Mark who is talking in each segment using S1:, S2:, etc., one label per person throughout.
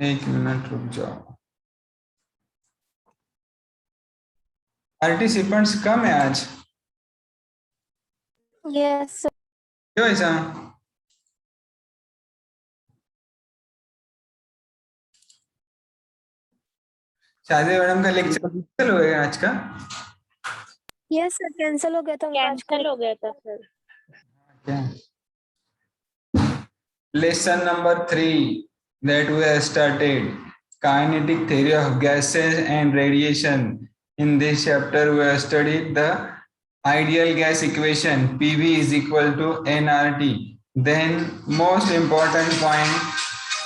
S1: एक मिनट रुक जाओ। पार्टिसिपेंट्स कम है आज,
S2: यस
S1: क्यों ऐसा? शादी मैडम का लेक्चर कैंसिल हो गया आज का?
S2: यस सर, कैंसिल हो गया था उनका आज का।
S3: कैंसिल हो गया था सर।
S1: क्या? Lesson number 3 that we have started, kinetic theory of gases and radiation. In this chapter, we have studied the ideal gas equation PV is equal to nRT. Then, most important point,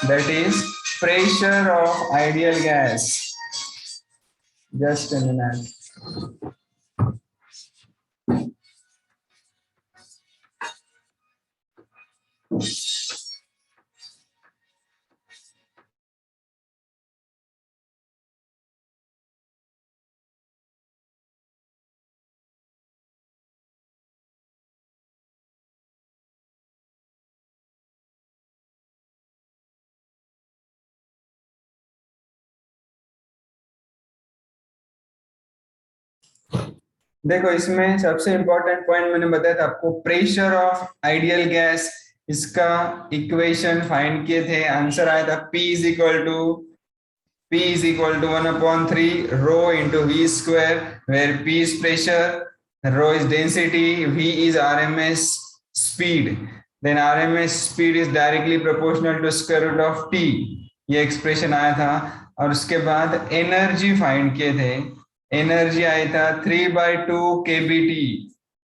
S1: that is pressure of ideal gas. Just a minute. देखो, इसमें सबसे important point मैंने बताया था आपको, pressure of ideal gas. इसका equation find किए थे, आंसर आया था P is equal to 1/3 rho into V square, where P is pressure, rho is density, V is RMS speed, then RMS speed is directly proportional to square root of T। ये expression आया था। और उसके बाद energy find किए थे, energy आया था 3/2 kBT,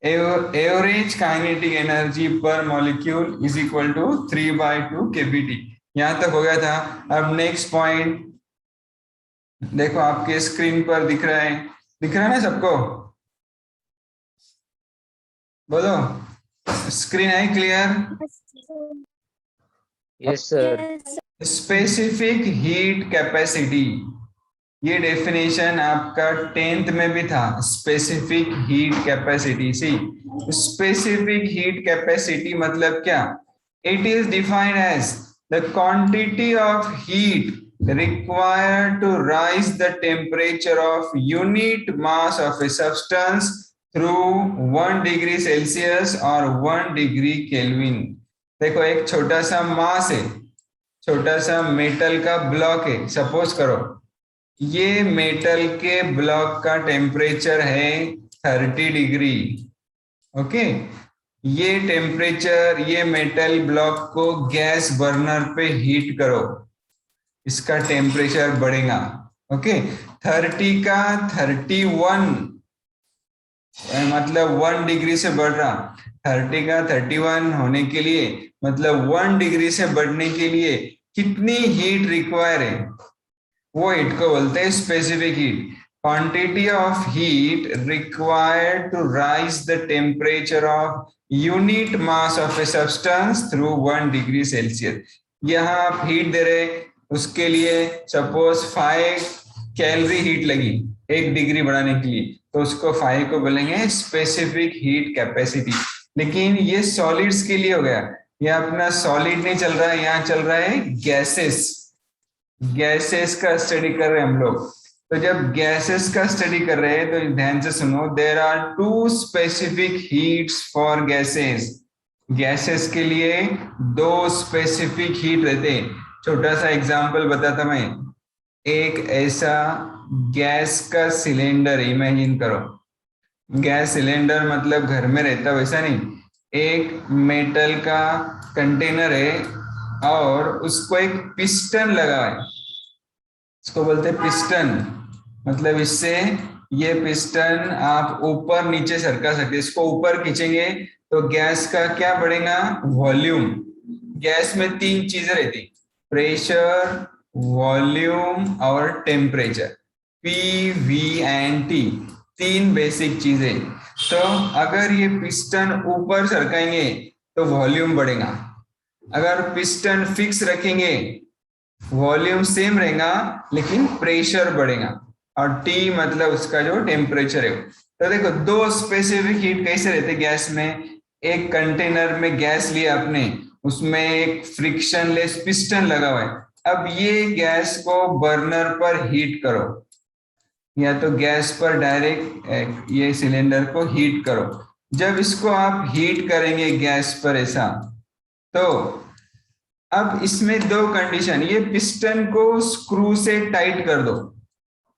S1: average kinetic energy per molecule is equal to 3/2 kBT। यहां तक हो गया था। अब नेक्स्ट पॉइंट देखो, आपके स्क्रीन पर दिख रहा है ना सबको? बोलो, स्क्रीन है clear?
S3: Yes sir.
S1: Specific heat capacity, ये डेफिनेशन आपका 10th में भी था। Specific heat capacity, C specific heat capacity मतलब क्या? It is defined as the quantity of heat required to rise the temperature of unit mass of a substance through 1 degree Celsius or 1 degree Kelvin। देखो, एक छोटा सा मास है, छोटा सा metal का ब्लॉक है, सपोज करो ये मेटल के ब्लॉक का टेम्परेचर है 30 डिग्री। ओके, ये टेम्परेचर, ये मेटल ब्लॉक को गैस बर्नर पे हीट करो, इसका टेम्परेचर बढ़ेगा। ओके, 30 का 31 मतलब 1 डिग्री से बढ़ रहा, 30 का 31 होने के लिए मतलब 1 डिग्री से बढ़ने के लिए कितनी हीट रिक्वायर है, वो हीट को बोलते हैं specific heat. Quantity of heat required to rise the temperature of unit mass of a substance through 1 degree Celsius. यहाँ आप हीट दे रहे, उसके लिए सपोज 5 कैलोरी हीट लगी 1 डिग्री बढ़ाने के लिए, तो उसको 5 को बोलेंगे स्पेसिफिक हीट कैपेसिटी। लेकिन ये सॉलिड्स के लिए हो गया, ये अपना सॉलिड नहीं चल रहा है, यहाँ चल रहा है गैसेस। गैसेस का स्टडी कर रहे हैं हम लोग। तो जब गैसेस का स्टडी कर रहे हैं तो ध्यान से सुनो, there are 2 specific heats for gases. Gases के लिए 2 स्पेसिफिक हीट रहते हैं। छोटा सा एग्जांपल बताता मैं, एक ऐसा गैस का सिलेंडर इमेजिन करो। गैस सिलेंडर मतलब घर में रहता वैसा नहीं, एक मेटल का कंटेनर है और उसको एक पिस्टन लगा है, इसको बोलते हैं पिस्टन। मतलब इससे ये पिस्टन आप ऊपर नीचे सरका सकते, इसको ऊपर खींचेंगे तो गैस का क्या बढ़ेगा? वॉल्यूम। गैस में 3 चीजें रहती, प्रेशर, वॉल्यूम और temperature, P V and T, 3 basic चीजें। तो अगर ये पिस्टन ऊपर सरकाएंगे तो वॉल्यूम बढ़ेगा, अगर पिस्टन फिक्स रखेंगे वॉल्यूम सेम रहेगा लेकिन प्रेशर बढ़ेगा, और टी मतलब उसका जो टेम्परेचर है। तो देखो, 2 स्पेसिफिक हीट कैसे रहते गैस में? एक कंटेनर में गैस लिया आपने, उसमें एक फ्रिक्शनलेस पिस्टन लगा हुआ है, अब ये गैस को बर्नर पर हीट करो, या तो गैस पर डायरेक्ट ये सिलेंडर को हीट करो। जब इसको आप हीट करेंगे गैस पर ऐसा, तो अब इसमें दो कंडीशन, ये पिस्टन को स्क्रू से टाइट कर दो,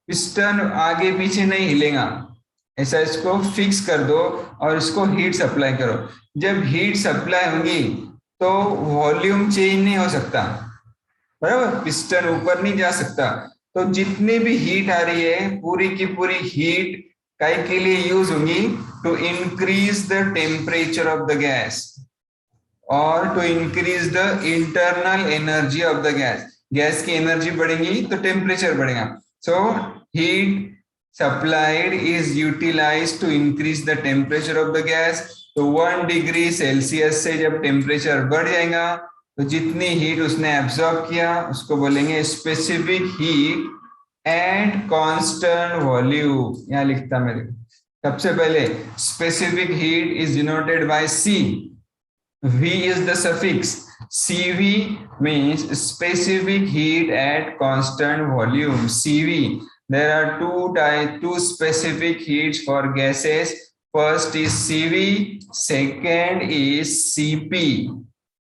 S1: पिस्टन आगे पीछे नहीं हिलेगा, ऐसा इसको फिक्स कर दो और इसको हीट सप्लाई करो। जब हीट सप्लाई होगी तो वॉल्यूम चेंज नहीं हो सकता, बराबर, पिस्टन ऊपर नहीं जा सकता। तो जितनी भी हीट आ रही है पूरी की पूरी हीट काय के लिए यूज होगी, to increase the temperature of the gas और to increase the internal energy of the gas. Gas की एनर्जी बढ़ेगी तो टेम्परेचर बढ़ेगा। So heat supplied is utilized to increase the temperature of the gas। तो 1 degree Celsius से जब temperature बढ़ जाएगा तो जितनी हीट उसने एब्सॉर्ब किया उसको बोलेंगे specific heat at constant volume. यहाँ लिखता मेरे को सबसे पहले specific heat is denoted by C, V is the suffix, CV means specific heat at constant volume, CV। There are two specific heats for gases, first is CV, second is CP,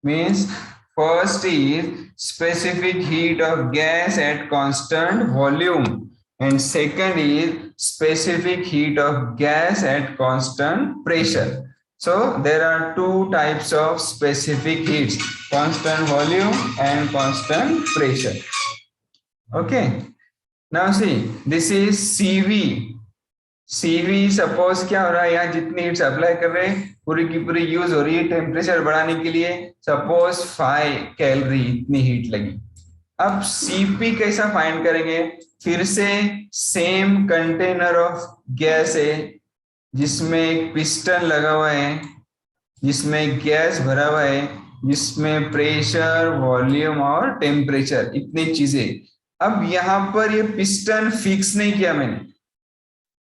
S1: means first is specific heat of gas at constant volume and second is specific heat of gas at constant pressure। So there are two types of specific heats, constant volume and constant pressure। Okay, now see this is CV। CV suppose क्या हो रहा है, यहाँ जितनी heat apply कर रहे हैं पूरी की पूरी यूज हो रही है टेम्परेचर बढ़ाने के लिए, सपोज 5 कैलोरी इतनी हीट लगी। अब CP कैसा फाइंड करेंगे, फिर से सेम कंटेनर ऑफ गैस है जिसमें एक पिस्टन लगा हुआ है, जिसमें गैस भरा हुआ है, जिसमें प्रेशर, वॉल्यूम और टेम्परेचर इतनी चीजें। अब यहां पर ये पिस्टन फिक्स नहीं किया मैंने,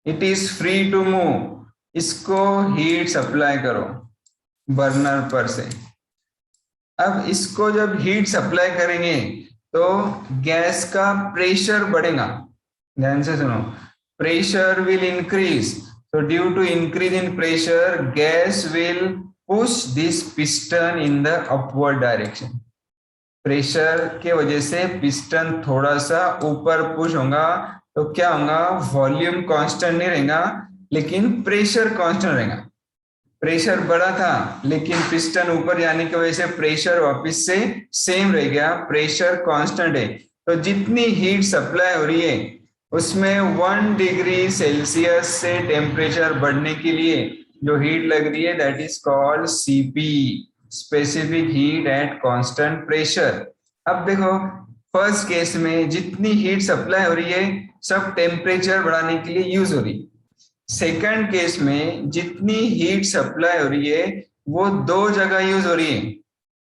S1: it is free to move. इसको हीट सप्लाई करो बर्नर पर से। अब इसको जब हीट सप्लाई करेंगे तो गैस का प्रेशर बढ़ेगा, ध्यान से सुनो, pressure will increase. So due to increase in pressure, gas will push this piston in the upward direction। Pressure के वजह से पिस्टन थोड़ा सा ऊपर पुश होगा तो क्या होगा, वॉल्यूम कांस्टेंट नहीं रहेगा लेकिन प्रेशर कांस्टेंट रहेगा। प्रेशर बढ़ा था लेकिन पिस्टन ऊपर जाने की वजह से प्रेशर वापस से सेम रह गया, प्रेशर कांस्टेंट है। तो जितनी हीट सप्लाई हो रही है उसमें 1 डिग्री सेल्सियस से टेम्परेचर बढ़ने के लिए जो हीट लग रही है that is called CP, specific heat at constant pressure. अब देखो फर्स्ट केस में जितनी हीट सप्लाई हो रही है सब टेम्परेचर बढ़ाने के लिए यूज हो रही है। सेकंड केस में जितनी हीट सप्लाई हो रही है वो दो जगह यूज हो रही है,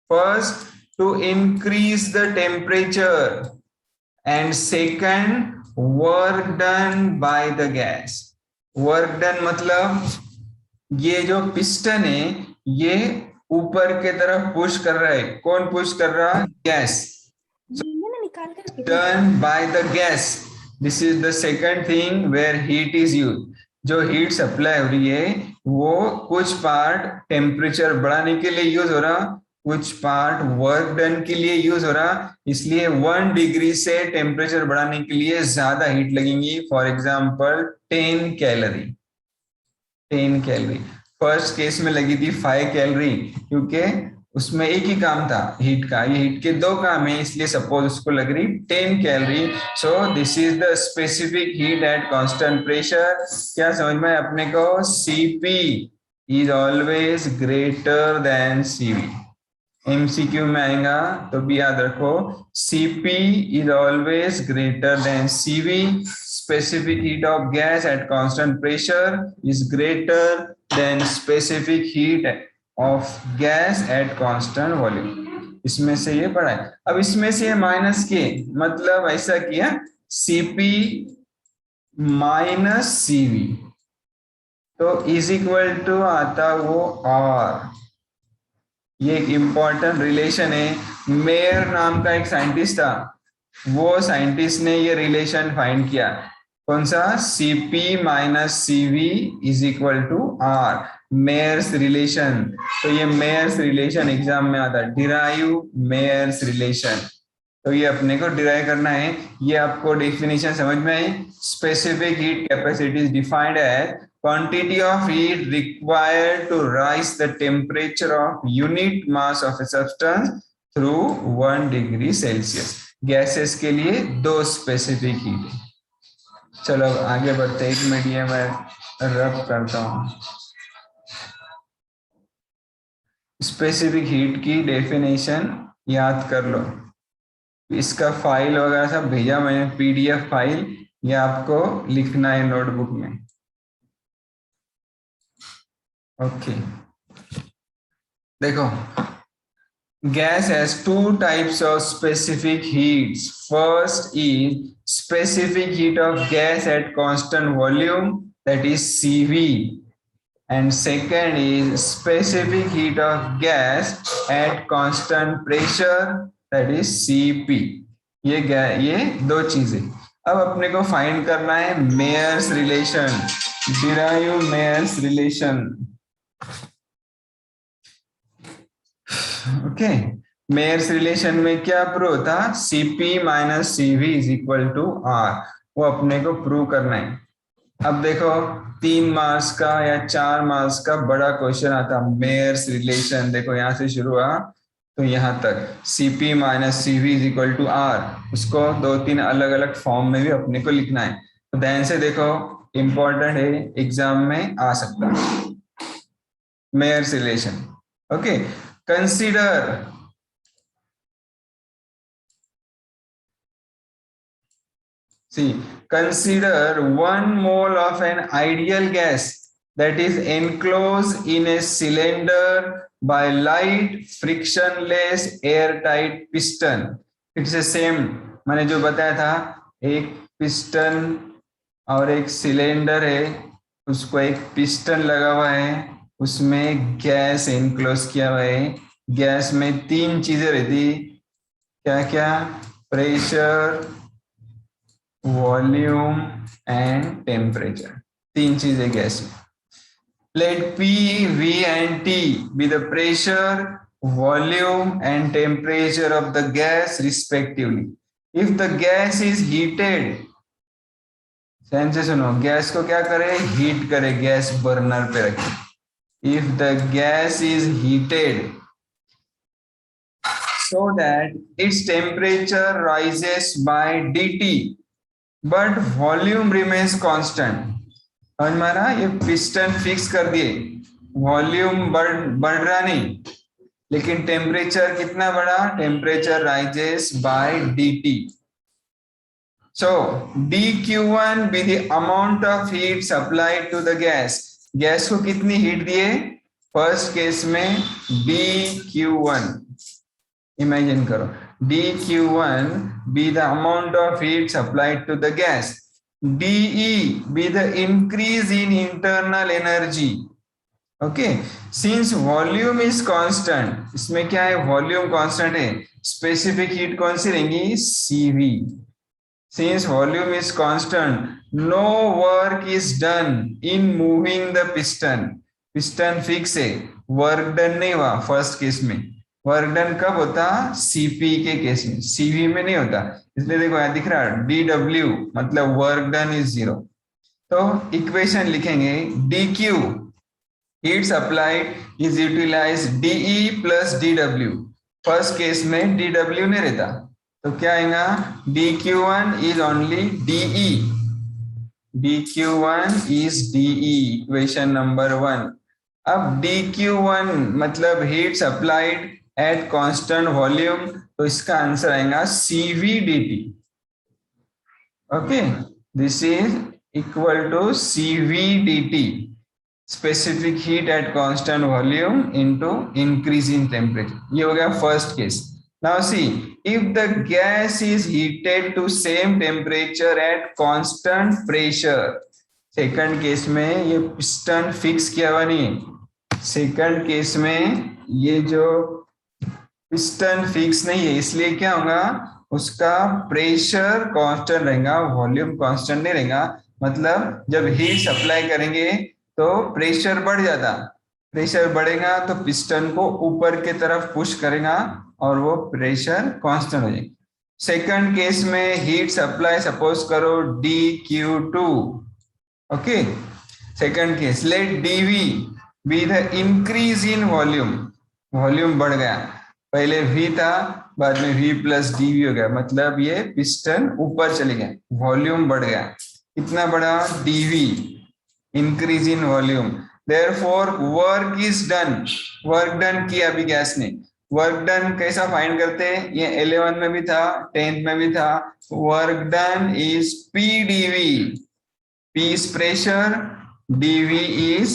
S1: first to increase the temperature and second work done by the gas. Work done मतलब ये जो पिस्टन है ये ऊपर के तरफ पुश कर रहा है, कौन पुश कर रहा है, gas, done by the gas. This is the second thing where heat is use. जो हीट सप्लाई हो रही है वो कुछ पार्ट टेम्परेचर बढ़ाने के लिए यूज हो रहा, कुछ पार्ट वर्क डन के लिए यूज हो रहा, इसलिए 1 डिग्री से टेम्परेचर बढ़ाने के लिए ज्यादा हीट लगेंगी। For example 10 calorie, 10 calorie. First case में लगी थी 5 कैलोरी क्योंकि उसमें एक ही काम था हीट का, ये हीट के दो काम है इसलिए सपोज उसको लग रही 10 calorie. So this is the specific heat at constant pressure. क्या समझ में अपने को, Cp is always greater than Cv। MCQ में आएगा तो भी याद रखो Cp is always greater than Cv। Specific heat of gas at constant pressure is greater than specific heat of gas at constant volume। इसमें से ये पढ़ा है। अब इसमें से माइनस के मतलब ऐसा किया Cp माइनस Cv तो इज इक्वल टू आता वो R। ये एक इम्पॉर्टेंट रिलेशन है। मेयर नाम का एक साइंटिस्ट था, वो साइंटिस्ट ने ये रिलेशन फाइंड किया। कौन सा? Cp minus CV is equal to R, Mayer's relation. तो ये मेयर्स रिलेशन एग्जाम में आता है, डिराइव मेयर्स रिलेशन। तो ये अपने को डिराइव करना है। ये आपको डेफिनेशन समझ में आई? Specific heat capacity is defined as quantity of heat required to rise the temperature of unit mass of a substance through 1 degree Celsius। Gases के लिए 2 स्पेसिफिक हीट है। चलो अब आगे बढ़ते, 1 मिनट ये मैं रब करता हूँ। स्पेसिफिक हीट की डेफिनेशन याद कर लो। इसका फाइल वगैरह सब भेजा मैंने, PDF फाइल, ये आपको लिखना है नोटबुक में। ओके, देखो, gas has 2 types of specific heats. First is specific heat of gas at constant volume, that is CV, and second is specific heat of gas at constant pressure, that is CP। ये 2 चीजें। अब अपने को find करना है Mayer's relation, derive Mayer's relation. Okay, Mayer's relation में क्या prove होता? Cp minus CV is equal to R, वो अपने को प्रूव करना है। अब देखो 3 मार्क्स का या 4 मार्क्स का बड़ा क्वेश्चन आता मेयर्स रिलेशन। देखो यहाँ से शुरू हुआ तो यहाँ तक, Cp minus CV is equal to R, उसको 2-3 अलग अलग फॉर्म में भी अपने को लिखना है। तो ध्यान से देखो, इंपॉर्टेंट है, एग्जाम में आ सकता है Mayer's relation. Okay, consider consider 1 mole of an ideal gas that is enclosed in a cylinder by light frictionless airtight piston। It's same मैंने जो बताया था, एक पिस्टन और एक सिलेंडर है, उसको एक पिस्टन लगा हुआ है, उसमें गैस इनक्लोज किया हुआ है। गैस में 3 चीजें रहती, क्या क्या? Pressure, volume and temperature. 3 चीजें गैस में। Let P, V and T be the pressure, volume and temperature of the gas respectively. If the gas is heated, ध्यान से सुनो, गैस को क्या करे? हीट करे, गैस बर्नर पे रखे। If the gas is heated so that its temperature rises by dT but volume remains constant। समझ में आ रहा? ये पिस्टन फिक्स कर दिए, वॉल्यूम बढ़ रहा नहीं, लेकिन टेम्परेचर कितना बढ़ा? Temperature rises by dt। So dQ1 be the amount of heat supplied to the gas। Gas को कितनी हीट दिए? फर्स्ट केस में dQ1, इमेजिन करो, dQ1 be the amount of heat supplied to the gas, dE be the increase in internal energy। Okay, since volume is constant, इसमें क्या है? Volume constant है, specific heat कौन सी रहेंगी? CV। Since volume is constant, no work is done in moving the piston। Piston fix है, work done नहीं हुआ first case में। वर्क डन कब होता? CP के केस में, CV में नहीं होता। इसलिए देखो यहाँ दिख रहा है DW, मतलब वर्क डन इज 0। तो इक्वेशन लिखेंगे, DQ heat supplied is utilize DE plus DW। First case में DW नहीं रहता, तो क्या आएगा? dQ1 is only dE, dQ1 is dE, equation number 1। अब dQ1 मतलब heat supplied at constant volume, तो इसका आंसर आएगा CV dt। Okay, this is equal to CV dt, specific heat at constant volume into increase in temperature. ये हो गया first case. Now see, if the gas is heated to same temperature at constant pressure, second case में ये piston fix किया हुआ नहीं, second case में ये जो पिस्टन फिक्स नहीं है, इसलिए क्या होगा, उसका प्रेशर कांस्टेंट रहेगा, वॉल्यूम कांस्टेंट नहीं रहेगा। मतलब जब हीट सप्लाई करेंगे तो प्रेशर बढ़ जाता, प्रेशर बढ़ेगा तो पिस्टन को ऊपर के तरफ पुश करेगा और वो प्रेशर कांस्टेंट हो जाएगा। सेकंड केस में हीट सप्लाई सपोज करो dQ2, okay. Second case, let dV be the increase in volume, volume बढ़ गया, पहले V था बाद में V प्लस dV हो गया, मतलब ये पिस्टन ऊपर चले गया, वॉल्यूम बढ़ गया। कितना बढ़ा, dV, increase in volume. Therefore work is done, work done किया अभी गैस ने। वर्क डन कैसा फाइंड करते हैं, ये 11 में भी था 10th में भी था। Work done is PdV, P is pressure, dV is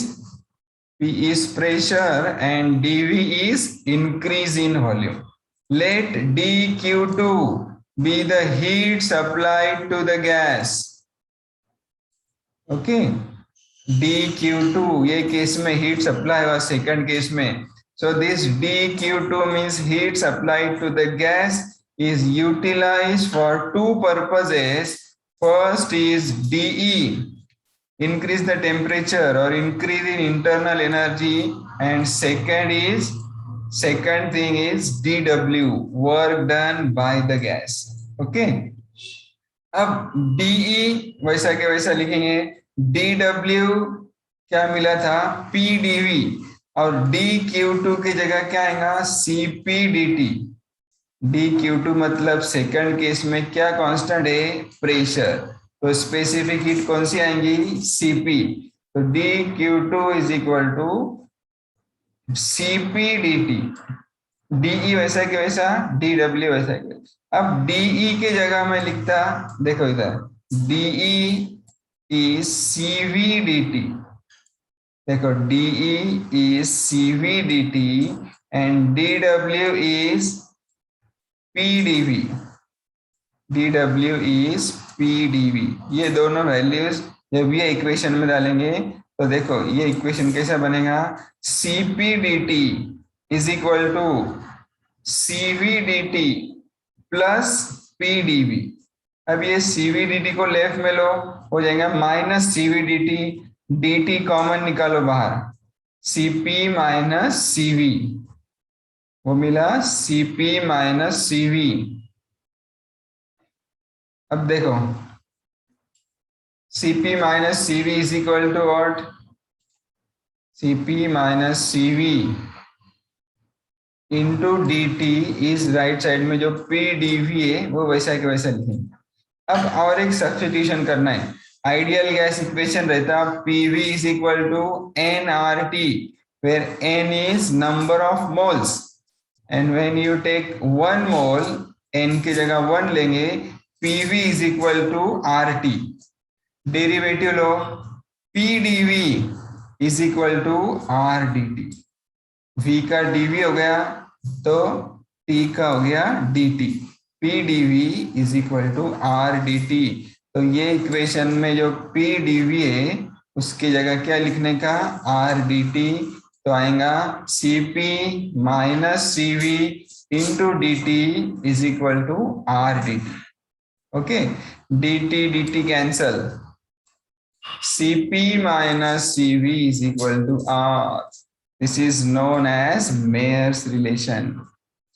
S1: P is pressure and dV is increase in volume. Let dQ2 be the heat supplied to the gas. Okay, dQ2 ये केस में heat supply हुआ, second case में। So this dQ2 means heat supplied to the gas is utilized for two purposes. First is dE, increase the temperature or increase in internal energy, and second thing is dW, work done by the gas. Okay, अब dE वैसा के वैसा लिखेंगे, dW क्या मिला था, PdV, और dQ2 की जगह क्या आएगा, CPdT। dQ2 मतलब सेकंड केस में क्या कांस्टेंट है, प्रेशर, तो स्पेसिफिक हीट कौन सी आएंगी, Cp। तो dQ2 is equal to CpdT, dE वैसा के वैसा, dW वैसा के वैसा। अब dE के जगह में लिखता, देखो इधर, dE is CvdT, देखो dE is CvdT and dW is PdV, dW is PdV। ये दोनों वैल्यूज जब ये इक्वेशन में डालेंगे तो देखो ये इक्वेशन कैसा बनेगा, CpdT is equal to CvdT plus PdV। अब ये CvdT को लेफ्ट में लो, हो जाएगा माइनस CvdT, dt कॉमन निकालो बाहर, Cp माइनस Cv, वो मिला Cp माइनस Cv। अब देखो Cp minus Cv is equal to what, Cp minus Cv into dt is right side में जो PdV है वो वैसा के वैसा लिखेंगे। अब और एक सब्स्टिट्यूशन करना है, आइडियल गैस इक्वेशन रहता PV is equal to nRT, where n is number of moles and when you take 1 mole, n की जगह 1 लेंगे, PV is equal to RT। Derivative low, PdV is equal to RDT, V का dV हो गया तो T का हो गया dt, PdV is equal to RDT। तो ये इक्वेशन में जो PdV है उसकी जगह क्या लिखने का, RDT, तो आएगा Cp minus Cv into dt is equal to RDT। Okay, dt cancel, Cp minus Cv is equal to R। This is known as Mayer's relation,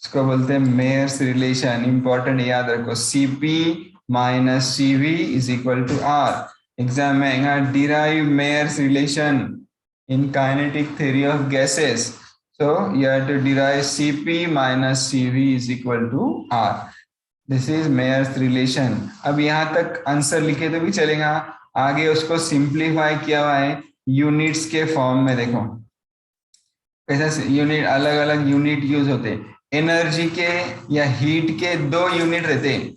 S1: इसको बोलते हैं मेयर्स रिलेशन, इंपॉर्टेंट याद रखो, Cp minus Cv is equal to R। Exam में आएगा derive Mayer's relation in kinetic theory of gases, so you have to derive Cp minus Cv is equal to R. This is Mayer's relation। अब यहाँ तक answer लिखे तो भी चलेगा, आगे उसको सिंप्लीफाई किया हुआ है यूनिट्स के फॉर्म में। देखो कैसा यूनिट, अलग अलग यूनिट यूज होते हैं, एनर्जी के या हीट के 2 यूनिट रहते हैं,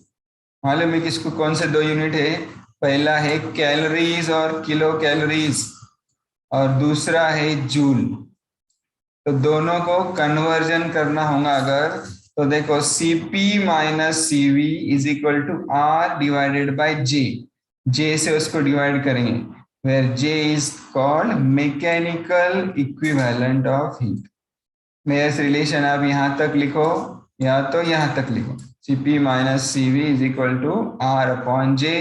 S1: मालूम है किसको कौन से 2 यूनिट है, पहला है कैलोरीज और किलो कैलोरीज और दूसरा है जूल। तो दोनों को कन्वर्जन करना होगा अगर, तो देखो Cp minus Cv is equal to R divided by J, J से उसको डिवाइड करेंगे, where J is called mechanical equivalent of heat. Mayer's relation आप यहाँ तक लिखो या तो यहाँ तक लिखो, Cp minus Cv is equal to R upon J,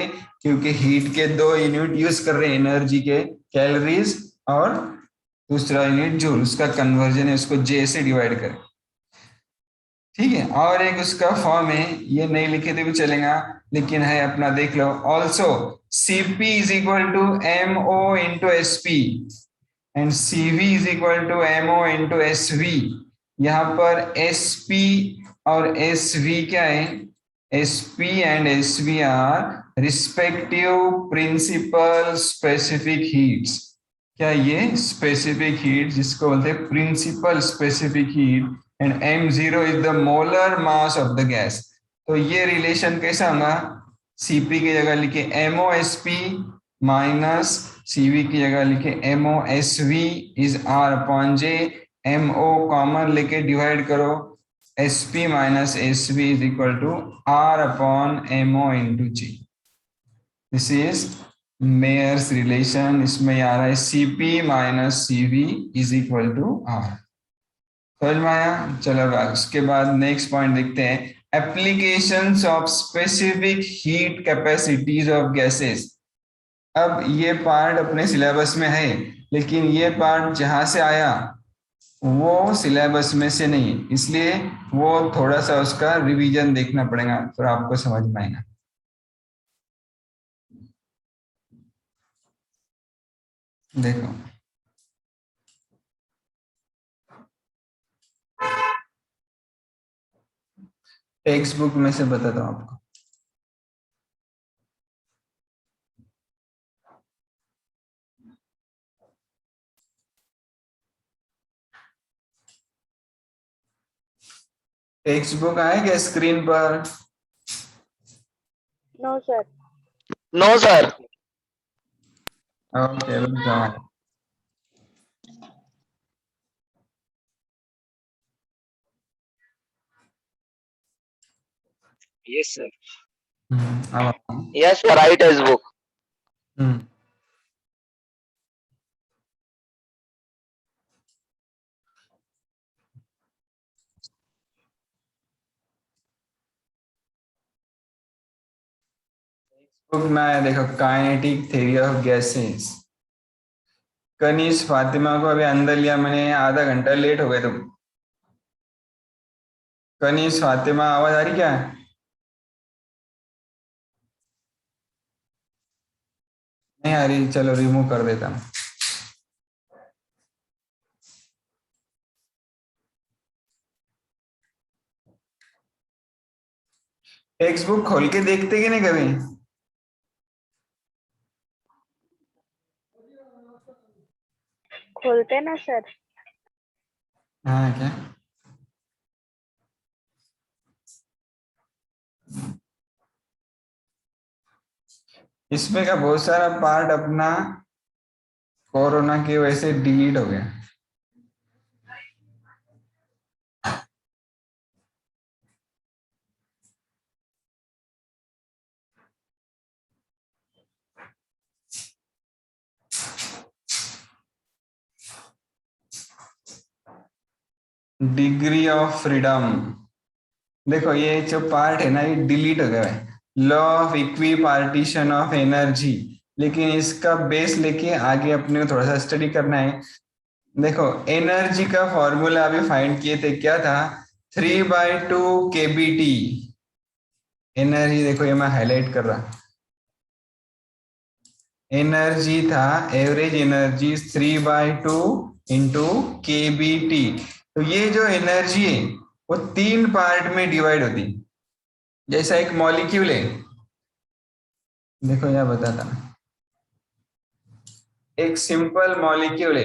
S1: क्योंकि हीट के दो यूनिट यूज कर रहे हैं एनर्जी के, कैलोरीज और दूसरा यूनिट जूल, उसका कन्वर्जन है, उसको J से डिवाइड करें। ठीक है, और एक उसका फॉर्म है, ये नहीं लिखे तो भी चलेगा लेकिन है अपना, देख लो। Also Cp is equal to MO into SP and Cv is equal to MO into SV। यहाँ पर SP और SV क्या है? SP and SV are respective principal specific heats. क्या ये स्पेसिफिक हीट जिसको बोलते हैं principal specific heat, and m0 is the molar mass of the gas. तो ये रिलेशन कैसा होगा? Cp की जगह लिखे MOSP माइनस Cv की जगह लिखे MOSV is R upon J, MO common लेके डिवाइड करो, SP minus SV is equal to R upon MO into J। This is Mayer's relation. इसमें आ रहा है Cp minus Cv is equal to R। समझ में आया? चलो उसके बाद नेक्स्ट पॉइंट देखते हैं, applications of specific heat capacities of gases. अब ये पार्ट अपने सिलेबस में है, लेकिन ये पार्ट जहां से आया वो सिलेबस में से नहीं है, इसलिए वो थोड़ा सा उसका रिवीजन देखना पड़ेगा, तो आपको समझ में आएगा। देखो टेक्स्ट बुक में से बताता हूँ आपको। टेक्स्ट बुक आए क्या स्क्रीन पर?
S2: No sir.
S3: No sir.
S1: Okay, रुक जाओ।
S3: Yes sir.
S1: अब
S3: yes sir, right is book.
S1: Book में आया, देखो kinetic theory of gases. Kaneez Fatima को अभी अंदर लिया मैंने, आधा घंटा लेट हो गए तुम। कनीज फातिमा, आवाज आ रही क्या? नहीं आ रही, चलो रिमूव कर देता हूँ। टेक्स्ट बुक खोल के देखते कि नहीं कभी?
S2: खोलते ना सर।
S1: हाँ क्या? इसमें का बहुत सारा पार्ट अपना कोरोना की वजह से डिलीट हो गया। डिग्री ऑफ फ्रीडम, देखो ये जो पार्ट है ना, ये डिलीट हो गया है। Law of equi partition of energy, लेकिन इसका बेस लेके आगे अपने को थोड़ा सा स्टडी करना है। देखो एनर्जी का फॉर्मूला अभी फाइंड किए थे, क्या था? 3/2 kBT एनर्जी। देखो ये मैं हाईलाइट कर रहा, एनर्जी था, एवरेज एनर्जी 3/2 इंटू kBT। तो ये जो एनर्जी है वो 3 पार्ट में डिवाइड होती, जैसा एक मॉलिक्यूल है। देखो यह बताता, एक सिंपल मॉलिक्यूल है,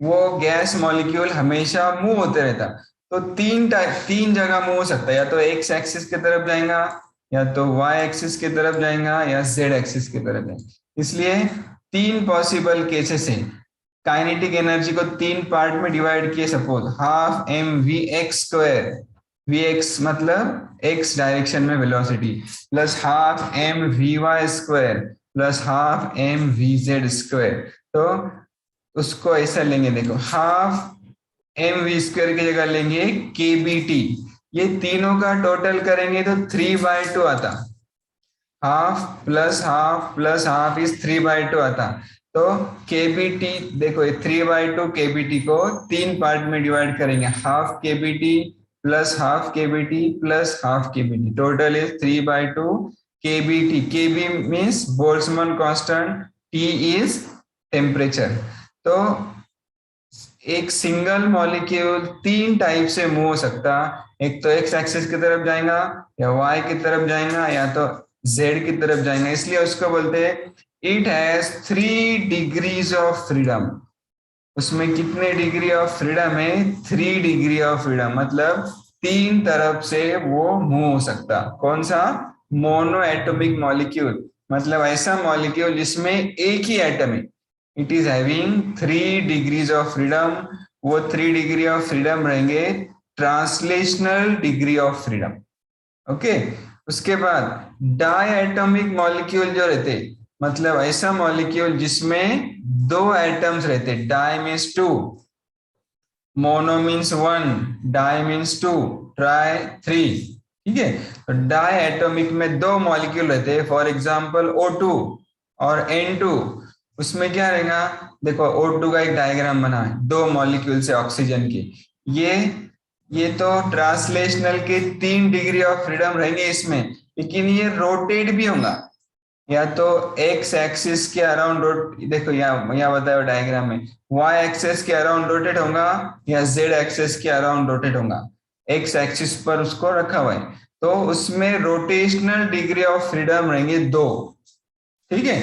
S1: वो गैस मॉलिक्यूल हमेशा मूव होते रहता। तो तीन जगह मूव हो सकता है, या तो एक्स एक्सिस की तरफ जाएगा, या तो वाई एक्सिस की तरफ जाएगा, या जेड एक्सिस की तरफ जाएगा। इसलिए 3 पॉसिबल केसेस है। काइनेटिक एनर्जी को 3 पार्ट में डिवाइड किए, सपोज हाफ mvx², vx मतलब x डायरेक्शन में velocity, plus half mvy² plus half M V Z square. तो उसको ऐसा लेंगे, देखो हाफ एम वी स्क्वायर की जगह लेंगे के बी टी। ये तीनों का टोटल करेंगे तो 3/2 आता। हाफ प्लस हाफ इज 3/2 आता। तो केबीटी देखो, ये 3/2 केबीटी को तीन पार्ट में डिवाइड करेंगे, half KBT plus half KBT plus half KBT, total is 3/2 KBT. KB means Boltzmann constant, T is temperature. तो एक सिंगल मॉलिक्यूल तीन टाइप से मूव हो सकता, एक तो एक्स एक्सिस की तरफ जाएगा, या वाई की तरफ जाएगा, या तो जेड की तरफ जाएगा। इसलिए उसको बोलते हैं it has 3 degrees of freedom. उसमें कितने डिग्री ऑफ फ्रीडम है? 3 डिग्री ऑफ फ्रीडम, मतलब तीन तरफ से वो मूव हो सकता। कौन सा? मोनो एटॉमिक मॉलिक्यूल, मतलब ऐसा मॉलिक्यूल जिसमें एक ही एटम है। It is having 3 degrees of freedom. वो 3 डिग्री ऑफ फ्रीडम रहेंगे translational degree of freedom. Okay, उसके बाद डाई एटॉमिक मॉलिक्यूल जो रहते, मतलब ऐसा मॉलिक्यूल जिसमें दो एटम्स रहते, di means two, mono means one, di means two, tri three. ठीक है, तो डाई एटॉमिक में दो मॉलिक्यूल रहते हैं, फॉर एग्जांपल O2 और N2। उसमें क्या रहेगा? देखो O2 का एक डायग्राम बना है, दो मॉलिक्यूल से ऑक्सीजन के। ये तो ट्रांसलेशनल के 3 डिग्री ऑफ फ्रीडम रहेंगे इसमें, लेकिन ये रोटेट भी होगा, या तो एक्स एक्सिस के अराउंड देखो यहाँ बताया डायग्राम में, वाई एक्सिस के अराउंड रोटेट होगा, या जेड एक्सिस के अराउंड रोटेट होगा। एक्स एक्सिस पर उसको रखा हुआ है, तो उसमें रोटेशनल डिग्री ऑफ फ्रीडम रहेंगे दो। ठीक है,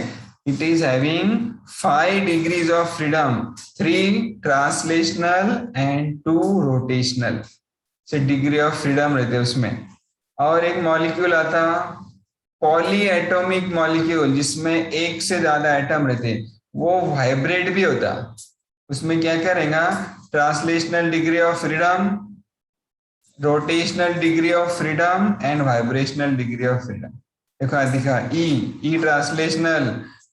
S1: it is having 5 degrees of freedom, 3 translational and 2 rotational से डिग्री ऑफ फ्रीडम रहते उसमें। और एक मॉलिक्यूल आता पॉली एटॉमिक मॉलिक्यूल, जिसमें एक से ज्यादा एटम रहते, वो वाइब्रेट भी होता। उसमें क्या क्या रहेगा? Translational degree of freedom, rotational degree of freedom and vibrational degree of freedom. देखो दिखा, ई ट्रांसलेशनल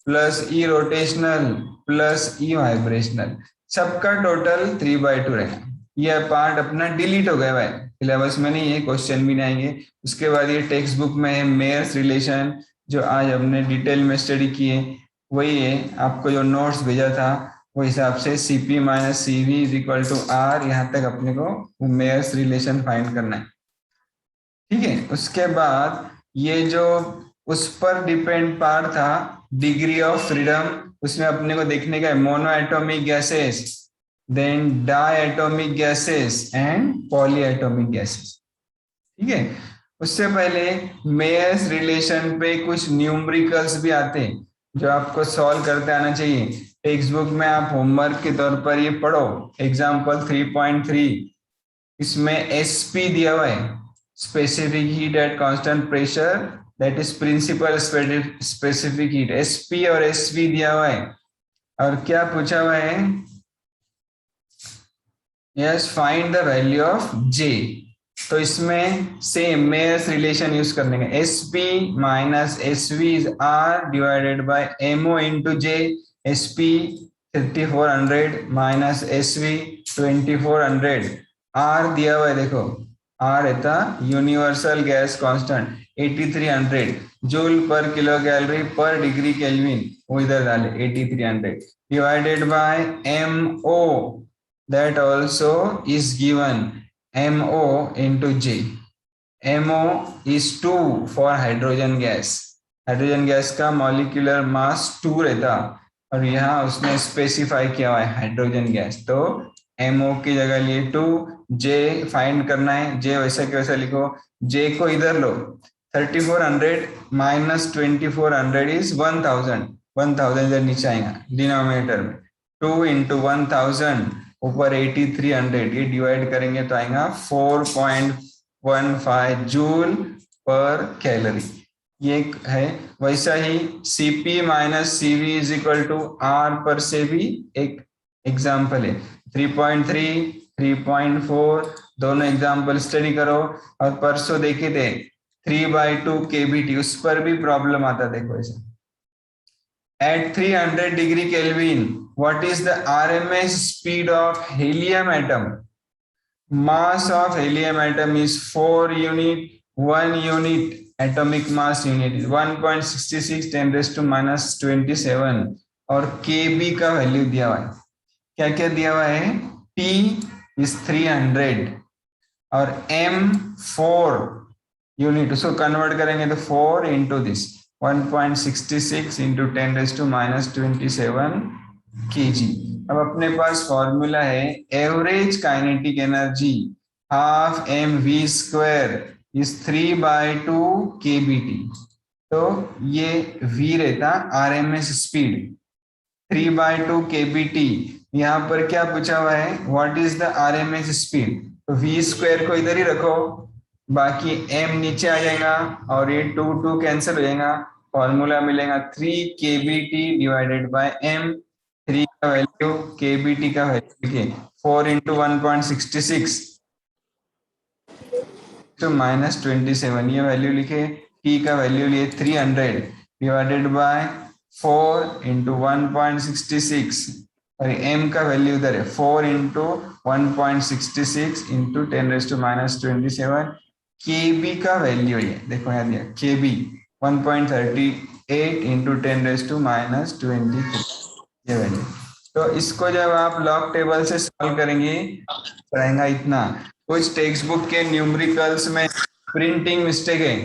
S1: प्लस ई रोटेशनल प्लस ई वाइब्रेशनल, सबका टोटल 3/2 रहेगा। यह पार्ट अपना डिलीट हो गया भाई, सिलेबस में नहीं है, क्वेश्चन भी नहीं आएंगे। उसके बाद ये टेक्स्ट बुक में है मेयर्स रिलेशन, जो आज हमने डिटेल में स्टडी किए, वही है। आपको जो नोट्स भेजा था वो हिसाब से CP - CV = R, यहाँ तक अपने को मेयर्स रिलेशन फाइंड करना है। ठीक है, उसके बाद ये जो उस पर डिपेंड पार्ट था डिग्री ऑफ फ्रीडम, उसमें अपने को देखने का है mono atomic gases, then di atomic gases and poly atomic gases. ठीक है, उससे पहले मेयर्स रिलेशन पे कुछ न्यूमेरिकल्स भी आते हैं जो आपको सॉल्व करते आना चाहिए। टेक्स्ट बुक में आप होमवर्क के तौर पर ये पढ़ो, एग्जाम्पल 3.3, इसमें SP दिया हुआ है, specific heat at constant pressure, that is principal specific heat. SP और SV दिया हुआ है, और क्या पूछा हुआ है? Yes, find the value of J। तो इसमें सेम मेयर्स रिलेशन यूज करने का, SP - SV is R divided by MO into J। SP 3400 - SV 2400। R दिया हुआ है, देखो R रहता यूनिवर्सल गैस कांस्टेंट 8300 जूल पर किलो कैलोरी पर डिग्री केल्विन, वो इधर डाले 8300 divided by MO, that also is given MO into J। MO is 2 for hydrogen gas. Hydrogen gas का मॉलिक्यूलर मास 2 रहता, और यहाँ उसने स्पेसिफाई किया हुआ है हाइड्रोजन गैस, तो MO की जगह लिए 2। J फाइंड करना है, J वैसा के वैसा लिखो, J को इधर लो, 3400 - 2400 इज 1000। 1000 इधर नीचे आएगा डिनोमिनेटर में, 2 into 1000 ऊपर 8300, ये डिवाइड करेंगे तो आएगा 4.15 जूल पर कैलोरी। ये है। वैसा ही CP - CV = R पर से भी एक एग्जाम्पल है, 3.3 3.4, दोनों एग्जाम्पल स्टडी करो। और परसों देखे थे 3/2 KBT, उस पर भी प्रॉब्लम आता, देखो ऐसा at 300 degree Kelvin, what is the RMS speed of helium atom? Mass of helium atom is 4 unit, 1 unit atomic mass unit is 1.66 10 raised to minus 27 और Kb का वैल्यू दिया हुआ है. क्या क्या दिया हुआ है? T is 300 और M 4 यूनिट, उसको कन्वर्ट करेंगे तो 4 into this 1.66 into 10 raised to minus 27 kg. अब अपने पास फॉर्मूला है average kinetic energy half M V square is 3/2 kBT. तो ये v रहता RMS स्पीड 3/2 kBT. यहाँ पर क्या पूछा हुआ है? What is the RMS speed? तो v स्क्वायर को इधर ही रखो, बाकी m नीचे आ जाएगा और ये 2 कैंसिल हो जाएगा. फॉर्मूला मिलेगा 3 kBT डिवाइडेड बाय m. 3 का वैल्यू kBT का वैल्यू लिखे 4 इंटू 1.66 तो माइनस 27. ये वैल्यू लिखे. t का वैल्यू लिए 300 डिवाइडेड बाय 4 इंटू 1.66 और m का वैल्यू उधर है 4 into 1.66 into 10 raise to minus 27. kb का वैल्यू ये देखो यहाँ दिया kb 1.38 into 10 raise to minus 23 ये वैल्यू. तो इसको जब आप लॉग टेबल से सॉल्व करेंगे रहेगा इतना. कुछ टेक्स्ट बुक के न्यूमेरिकल्स में प्रिंटिंग मिस्टेक है,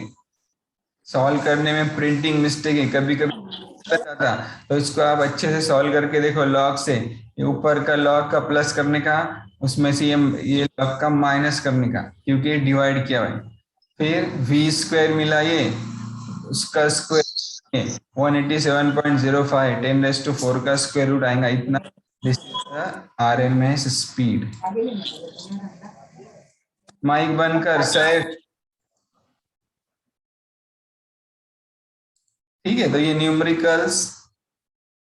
S1: सॉल्व करने में प्रिंटिंग मिस्टेक है, कभी कभी जाता. तो इसको आप अच्छे से सॉल्व करके देखो. लॉग से ऊपर का लॉग का प्लस करने का, उसमें से ये लॉग का माइनस करने का, क्योंकि डिवाइड किया हुआ है. फिर v स्क्वायर मिला, ये उसका स्क्वायर 187.05 10 raised to 4 का स्क्वायर रूट आएगा इतना. This is the RMS speed. Mic बंद कर सैफ. ठीक है, तो ये न्यूमेरिकल्स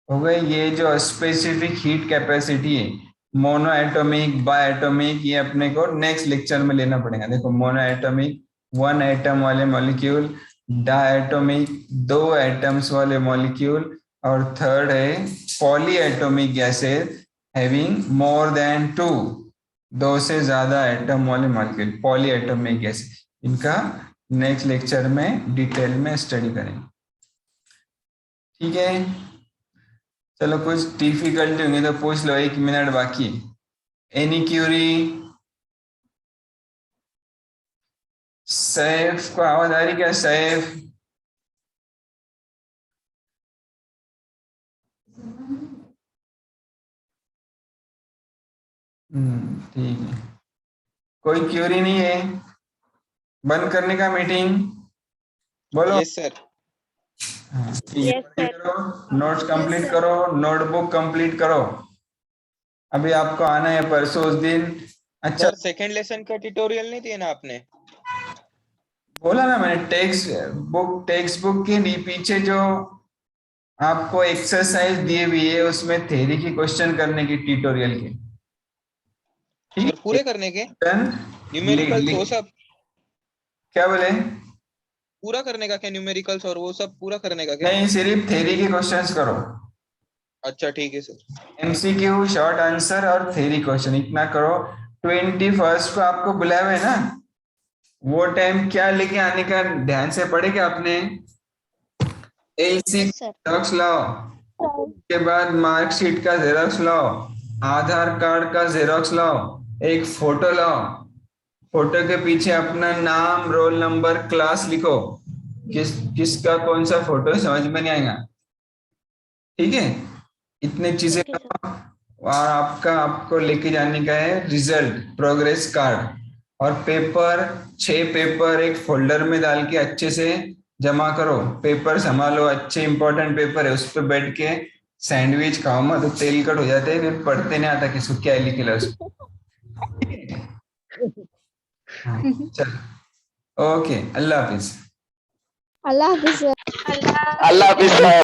S1: हो गए. ये जो स्पेसिफिक हीट कैपेसिटी है मोनो एटॉमिक बाय एटॉमिक, ये अपने को नेक्स्ट लेक्चर में लेना पड़ेगा. देखो मोनो एटॉमिक 1 एटम वाले मॉलिक्यूल, डायटोमिक 2 एटम्स वाले मॉलिक्यूल, और थर्ड है poly atomic gases having more than 2 से ज्यादा एटम वाले मॉलिक्यूल, पॉली एटॉमिक गैस. इनका नेक्स्ट लेक्चर में डिटेल में स्टडी करेंगे. ठीक है, चलो कुछ डिफिकल्टी होंगी तो पूछ लो, 1 मिनट बाकी. Any query? सैफ को आवाज आ रही क्या? सैफ ठीक है. कोई क्यूरी नहीं है? बंद करने का मीटिंग बोलो.
S4: Yes sir.
S2: Yes, sir.
S1: Notes complete करो, नोटबुक कंप्लीट करो. अभी आपको आना है परसों उस दिन. अच्छा
S4: सर सेकंड लेसन का ट्यूटोरियल नहीं दिया ना आपने?
S1: बोला ना मैंने, टेक्स्ट बुक के पीछे जो आपको एक्सरसाइज दिए हुई है उसमें थ्योरी की क्वेश्चन करने की ट्यूटोरियल के. ठीक
S4: सर पूरे करने के
S1: है,
S4: न्यूमेरिकल्स वो सब
S1: क्या बोले?
S4: पूरा करने का क्या? न्यूमेरिकल्स और वो सब पूरा करने का क्या?
S1: नहीं, सिर्फ थ्योरी के क्वेश्चंस करो.
S4: अच्छा ठीक है सर.
S1: एमसीक्यू, शॉर्ट आंसर और थ्योरी क्वेश्चन, इतना करो. 21 को आपको बुलाया हुआ है ना, वो टाइम क्या लेके आने का ध्यान से पढ़ेगा आपने. एलसी जेरोक्स लाओ, उसके बाद मार्कशीट का जेरोक्स लाओ, आधार कार्ड का जेरोक्स लाओ, एक फोटो लाओ. फोटो के पीछे अपना नाम, रोल नंबर, क्लास लिखो. किसका कौन सा फोटो समझ में नहीं आएगा. ठीक है, इतने चीजें और आपको लेके जाने का है रिजल्ट, प्रोग्रेस कार्ड और पेपर. 6 पेपर एक फोल्डर में डाल के अच्छे से जमा करो. पेपर संभालो, अच्छे इंपॉर्टेंट पेपर है, उस पर बैठ के सैंडविच खाओ मत, तो तेल कट हो जाते हैं, फिर पढ़ते नहीं आता किसको क्या लिखे ला उसको. चलो ओके, अल्लाह हाफिज.
S2: Allah Hafiz.
S3: Allah Hafiz sir.